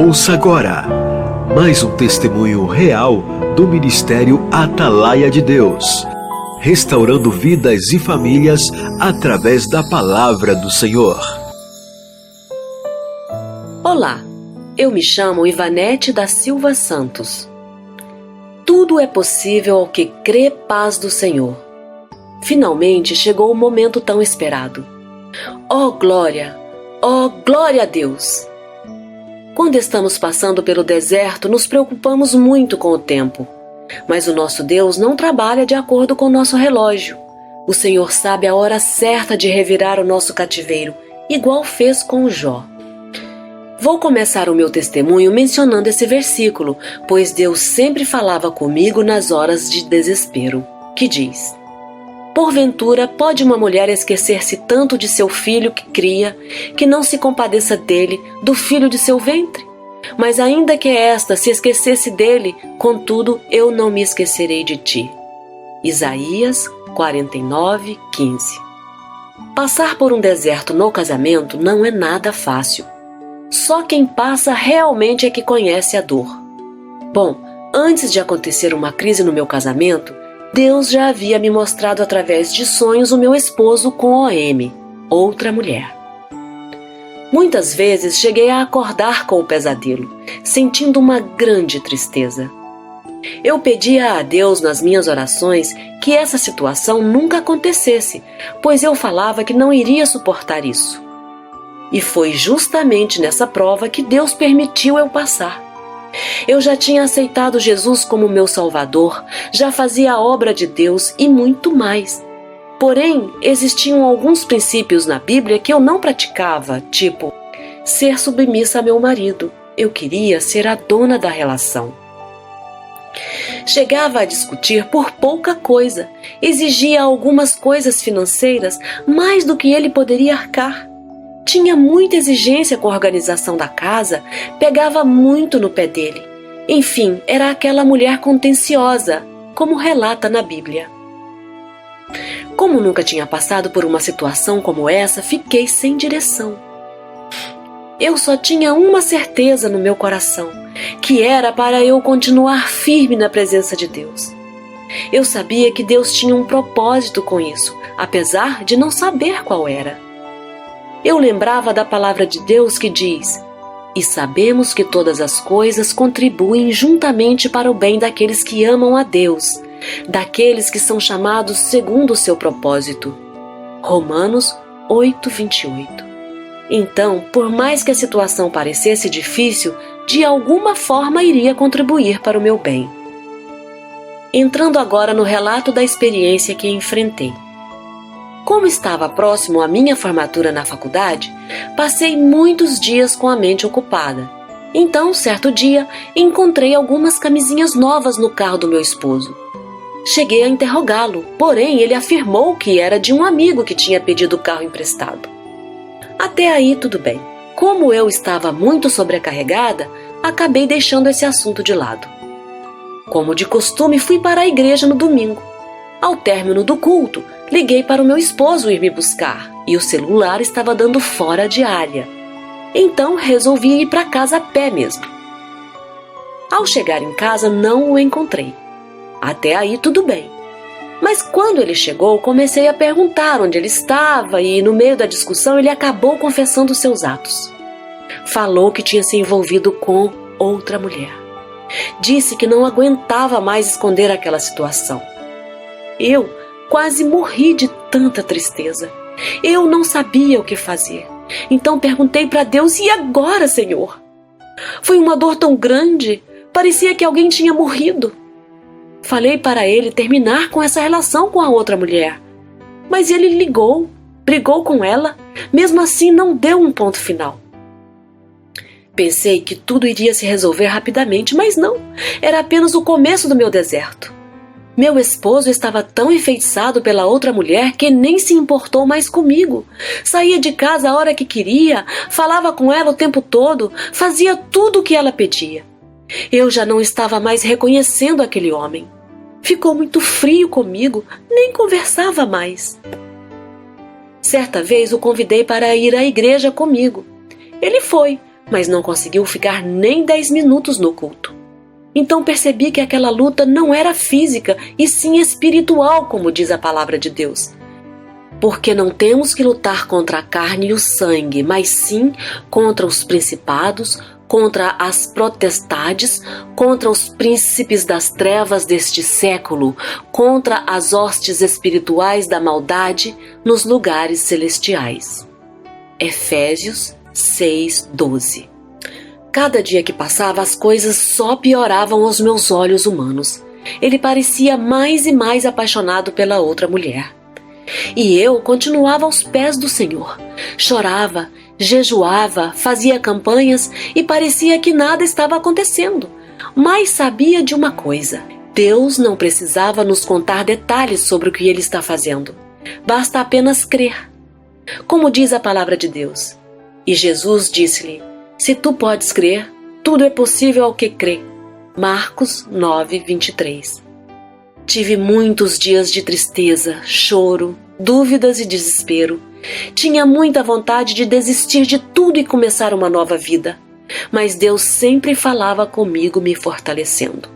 Ouça agora mais um testemunho real do Ministério Atalaia de Deus, restaurando vidas e famílias através da palavra do Senhor. Olá, eu me chamo Ivanete da Silva Santos. Tudo é possível ao que crê. Paz do Senhor. Finalmente chegou o momento tão esperado. Oh glória a Deus! Quando estamos passando pelo deserto, nos preocupamos muito com o tempo. Mas o nosso Deus não trabalha de acordo com o nosso relógio. O Senhor sabe a hora certa de revirar o nosso cativeiro, igual fez com Jó. Vou começar o meu testemunho mencionando esse versículo, pois Deus sempre falava comigo nas horas de desespero, que diz: porventura pode uma mulher esquecer-se tanto de seu filho que cria, que não se compadeça dele, do filho de seu ventre? Mas ainda que esta se esquecesse dele, contudo eu não me esquecerei de ti. Isaías 49:15. Passar por um deserto no casamento não é nada fácil. Só quem passa realmente é que conhece a dor. Bom, antes de acontecer uma crise no meu casamento, Deus já havia me mostrado através de sonhos o meu esposo com OM, outra mulher. Muitas vezes cheguei a acordar com o pesadelo, sentindo uma grande tristeza. Eu pedia a Deus nas minhas orações que essa situação nunca acontecesse, pois eu falava que não iria suportar isso. E foi justamente nessa prova que Deus permitiu eu passar. Eu já tinha aceitado Jesus como meu Salvador, já fazia a obra de Deus e muito mais. Porém, existiam alguns princípios na Bíblia que eu não praticava, tipo, ser submissa a meu marido. Eu queria ser a dona da relação. Chegava a discutir por pouca coisa, exigia algumas coisas financeiras mais do que ele poderia arcar. Tinha muita exigência com a organização da casa, pegava muito no pé dele. Enfim, era aquela mulher contenciosa, como relata na Bíblia. Como nunca tinha passado por uma situação como essa, fiquei sem direção. Eu só tinha uma certeza no meu coração, que era para eu continuar firme na presença de Deus. Eu sabia que Deus tinha um propósito com isso, apesar de não saber qual era. Eu lembrava da palavra de Deus que diz: e sabemos que todas as coisas contribuem juntamente para o bem daqueles que amam a Deus, daqueles que são chamados segundo o seu propósito. Romanos 8:28. Então, por mais que a situação parecesse difícil, de alguma forma iria contribuir para o meu bem. Entrando agora no relato da experiência que enfrentei. Como estava próximo à minha formatura na faculdade, passei muitos dias com a mente ocupada. Então, certo dia, encontrei algumas camisinhas novas no carro do meu esposo. Cheguei a interrogá-lo, porém ele afirmou que era de um amigo que tinha pedido o carro emprestado. Até aí tudo bem. Como eu estava muito sobrecarregada, acabei deixando esse assunto de lado. Como de costume, fui para a igreja no domingo. Ao término do culto, liguei para o meu esposo ir me buscar e o celular estava dando fora de área. Então resolvi ir para casa a pé mesmo. Ao chegar em casa não o encontrei. Até aí tudo bem. Mas quando ele chegou, comecei a perguntar onde ele estava e no meio da discussão ele acabou confessando seus atos. Falou que tinha se envolvido com outra mulher. Disse que não aguentava mais esconder aquela situação. Eu quase morri de tanta tristeza. Eu não sabia o que fazer. Então perguntei para Deus: e agora, Senhor? Foi uma dor tão grande, parecia que alguém tinha morrido. Falei para ele terminar com essa relação com a outra mulher. Mas ele brigou com ela, mesmo assim não deu um ponto final. Pensei que tudo iria se resolver rapidamente, mas não, era apenas o começo do meu deserto. Meu esposo estava tão enfeitiçado pela outra mulher que nem se importou mais comigo. Saía de casa a hora que queria, falava com ela o tempo todo, fazia tudo o que ela pedia. Eu já não estava mais reconhecendo aquele homem. Ficou muito frio comigo, nem conversava mais. Certa vez o convidei para ir à igreja comigo. Ele foi, mas não conseguiu ficar nem 10 minutos no culto. Então percebi que aquela luta não era física, e sim espiritual, como diz a palavra de Deus. Porque não temos que lutar contra a carne e o sangue, mas sim contra os principados, contra as potestades, contra os príncipes das trevas deste século, contra as hostes espirituais da maldade nos lugares celestiais. Efésios 6:12. Cada dia que passava, as coisas só pioravam aos meus olhos humanos. Ele parecia mais e mais apaixonado pela outra mulher. E eu continuava aos pés do Senhor. Chorava, jejuava, fazia campanhas e parecia que nada estava acontecendo. Mas sabia de uma coisa: Deus não precisava nos contar detalhes sobre o que Ele está fazendo. Basta apenas crer. Como diz a palavra de Deus. E Jesus disse-lhe: se tu podes crer, tudo é possível ao que crê. Marcos 9:23. Tive muitos dias de tristeza, choro, dúvidas e desespero. Tinha muita vontade de desistir de tudo e começar uma nova vida. Mas Deus sempre falava comigo, me fortalecendo.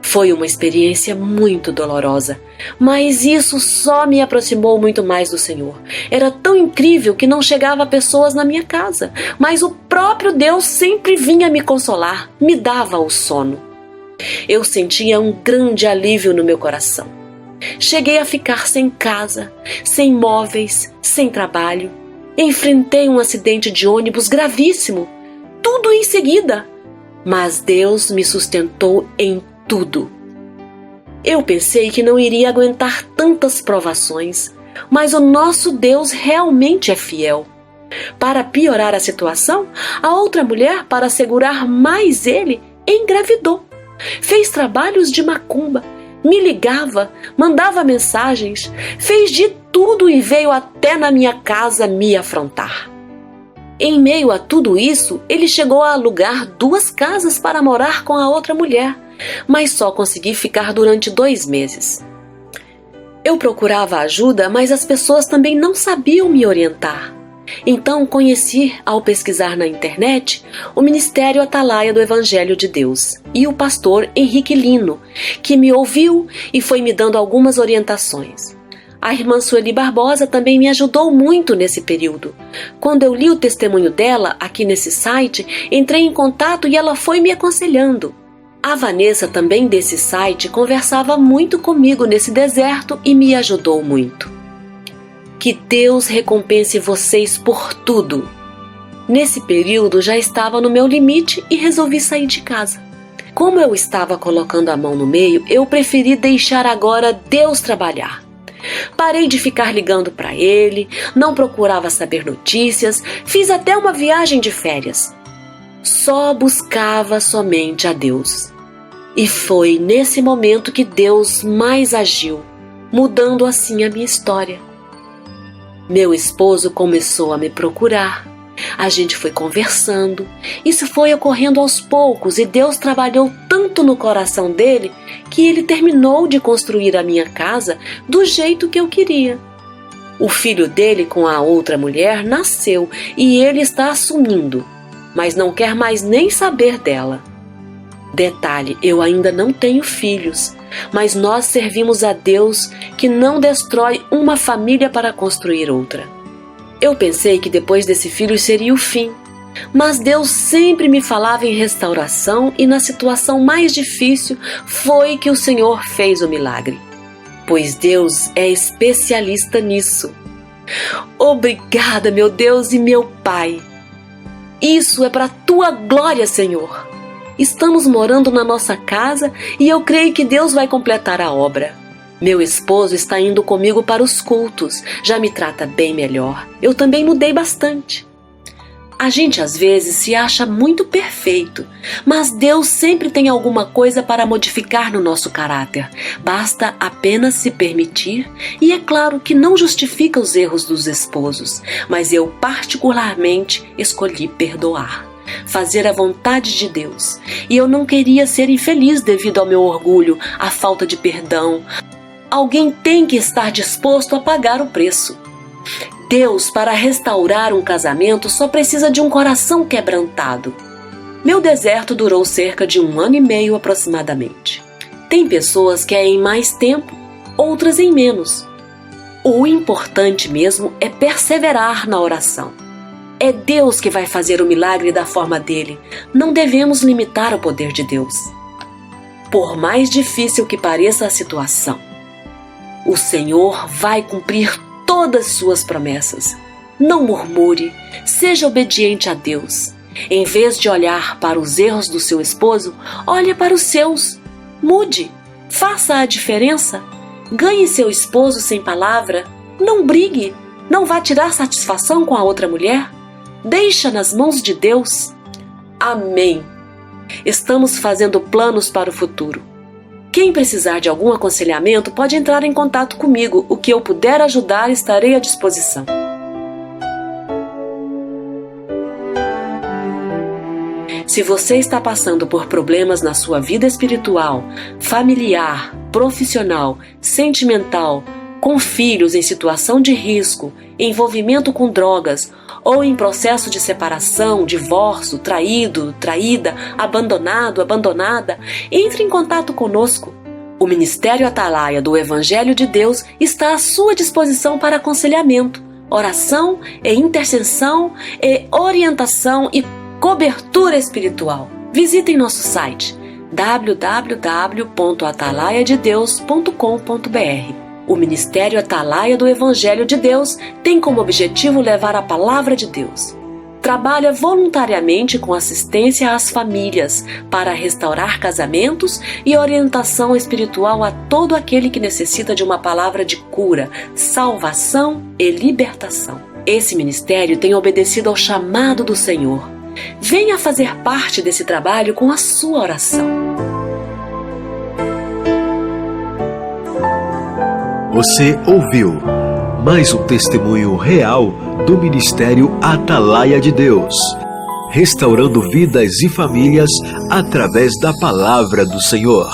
Foi uma experiência muito dolorosa, mas isso só me aproximou muito mais do Senhor. Era tão incrível que não chegava pessoas na minha casa, mas o próprio Deus sempre vinha me consolar, me dava o sono. Eu sentia um grande alívio no meu coração. Cheguei a ficar sem casa, sem móveis, sem trabalho. Enfrentei um acidente de ônibus gravíssimo, tudo em seguida. Mas Deus me sustentou em tudo. Eu pensei que não iria aguentar tantas provações, mas o nosso Deus realmente é fiel. Para piorar a situação, a outra mulher, para segurar mais ele, engravidou. Fez trabalhos de macumba, me ligava, mandava mensagens, fez de tudo e veio até na minha casa me afrontar. Em meio a tudo isso, ele chegou a alugar 2 casas para morar com a outra mulher, mas só consegui ficar durante 2 meses. Eu procurava ajuda, mas as pessoas também não sabiam me orientar. Então conheci, ao pesquisar na internet, o Ministério Atalaia do Evangelho de Deus e o pastor Henrique Lino, que me ouviu e foi me dando algumas orientações. A irmã Sueli Barbosa também me ajudou muito nesse período. Quando eu li o testemunho dela aqui nesse site, entrei em contato e ela foi me aconselhando. A Vanessa, também desse site, conversava muito comigo nesse deserto e me ajudou muito. Que Deus recompense vocês por tudo. Nesse período já estava no meu limite e resolvi sair de casa. Como eu estava colocando a mão no meio, eu preferi deixar agora Deus trabalhar. Parei de ficar ligando para ele, não procurava saber notícias, fiz até uma viagem de férias. Só buscava somente a Deus. E foi nesse momento que Deus mais agiu, mudando assim a minha história. Meu esposo começou a me procurar. A gente foi conversando. Isso foi ocorrendo aos poucos e Deus trabalhou tanto no coração dele que ele terminou de construir a minha casa do jeito que eu queria. O filho dele com a outra mulher nasceu e ele está assumindo, mas não quer mais nem saber dela. Detalhe, eu ainda não tenho filhos, mas nós servimos a Deus que não destrói uma família para construir outra. Eu pensei que depois desse filho seria o fim, mas Deus sempre me falava em restauração e na situação mais difícil foi que o Senhor fez o milagre, pois Deus é especialista nisso. Obrigada, meu Deus e meu Pai. Isso é para a Tua glória, Senhor. Estamos morando na nossa casa e eu creio que Deus vai completar a obra. Meu esposo está indo comigo para os cultos, já me trata bem melhor. Eu também mudei bastante. A gente às vezes se acha muito perfeito, mas Deus sempre tem alguma coisa para modificar no nosso caráter. Basta apenas se permitir, e é claro que não justifica os erros dos esposos, mas eu particularmente escolhi perdoar. Fazer a vontade de Deus. E eu não queria ser infeliz devido ao meu orgulho, à falta de perdão. Alguém tem que estar disposto a pagar o preço. Deus, para restaurar um casamento, só precisa de um coração quebrantado. Meu deserto durou cerca de 1 ano e meio aproximadamente. Tem pessoas que é em mais tempo, outras em menos. O importante mesmo é perseverar na oração. É Deus que vai fazer o milagre da forma dele. Não devemos limitar o poder de Deus. Por mais difícil que pareça a situação, o Senhor vai cumprir todas suas promessas. Não murmure, seja obediente a Deus. Em vez de olhar para os erros do seu esposo, olhe para os seus. Mude, faça a diferença. Ganhe seu esposo sem palavra. Não brigue, não vá tirar satisfação com a outra mulher. Deixa nas mãos de Deus. Amém. Estamos fazendo planos para o futuro. Quem precisar de algum aconselhamento pode entrar em contato comigo. O que eu puder ajudar, estarei à disposição. Se você está passando por problemas na sua vida espiritual, familiar, profissional, sentimental, com filhos em situação de risco, envolvimento com drogas ou em processo de separação, divórcio, traído, traída, abandonado, abandonada, entre em contato conosco. O Ministério Atalaia do Evangelho de Deus está à sua disposição para aconselhamento, oração e intercessão e orientação e cobertura espiritual. Visitem nosso site www.atalaiadedeus.com.br. O Ministério Atalaia do Evangelho de Deus tem como objetivo levar a palavra de Deus. Trabalha voluntariamente com assistência às famílias para restaurar casamentos e orientação espiritual a todo aquele que necessita de uma palavra de cura, salvação e libertação. Esse ministério tem obedecido ao chamado do Senhor. Venha fazer parte desse trabalho com a sua oração. Você ouviu mais um testemunho real do Ministério Atalaia de Deus, restaurando vidas e famílias através da palavra do Senhor.